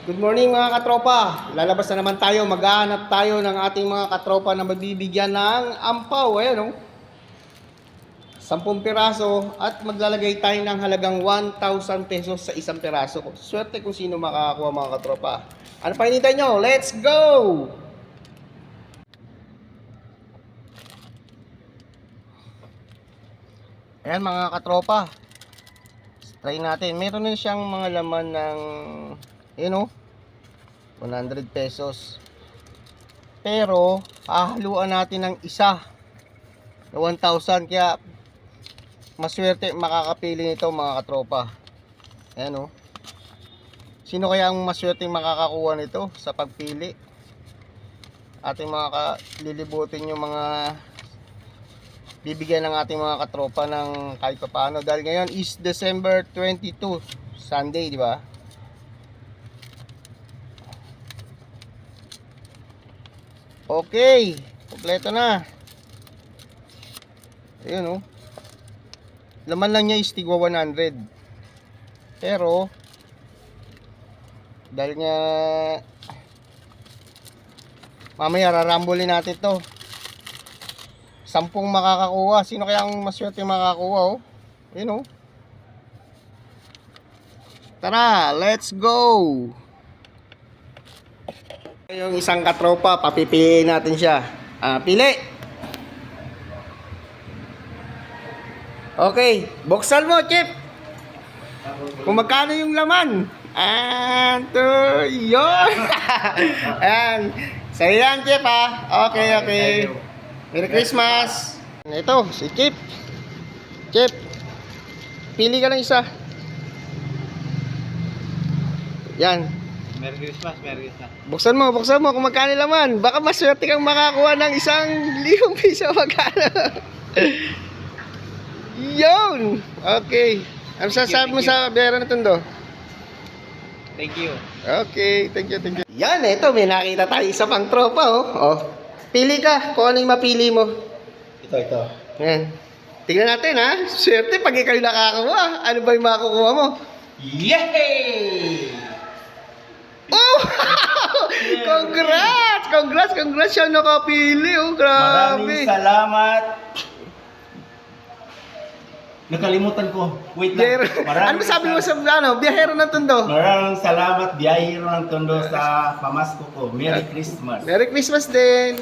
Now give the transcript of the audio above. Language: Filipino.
Good morning mga katropa. Lalabas na naman tayo. Maghahanap tayo ng ating mga katropa na magbibigyan ng ampaw. Ayan, oh. 10 piraso at maglalagay tayo ng halagang 1,000 pesos sa isang piraso. Swerte kung sino makakakuha mga katropa. Ano pa hinintay nyo? Let's go! Ayan mga katropa. Try natin. Meron na siyang mga laman ng 100 pesos. Pero hahaluan natin ng isa na 1,000, kaya maswerte makakapili nito mga katropa. Ayan, oh. Sino kaya ang maswerte makakakuha nito sa pagpili? Ating mga lilibutin yung mga bibigyan ng ating mga katropa ng kahit pa paano, dahil ngayon is December 22, Sunday, di ba? Okay, kompleto na. Ayun, oh. Laman lang niya is tigwa 100. Pero dahil nga mamaya rarambulin natin to. 10 makakakuha. Sino kaya ang maswerte makakakuha, oh? Ayun, oh. Tara, let's go. Yung isang katropa, papipiliin natin siya. Pili. Okay, buksan mo, Chip. Kung magkano yung laman. Yun. Ayan. Sa'yo yan, Chip, ha. Okay. Merry Christmas. Ito, si Chip. Chip, pili ka ng isa. Yan. Merry Christmas. Buksan mo kung magkano laman. Baka maswerte kang makakuha ng 1,000 piso. Magkano? Yun. Okay. Ano sasabi mo sa biyera na tundo? Thank you. Okay, thank you. Yan, ito, may nakita tayo isa pang tropa, oh. Pili ka kung ano yung mapili mo. Ito. Yan. Tingnan natin, ha. Swerte pag ikaw yung nakakakuha. Ano ba yung makukuha mo? Yay! Oh! Congrats siya nakapili, oh. Grabe. Maraming salamat. Nakalimutan ko. Wait lang. Ano sabi mo sa biyahero ng Tondo? Maraming salamat, biyahero ng Tondo, sa pamasko ko. Merry Christmas. Merry Christmas din.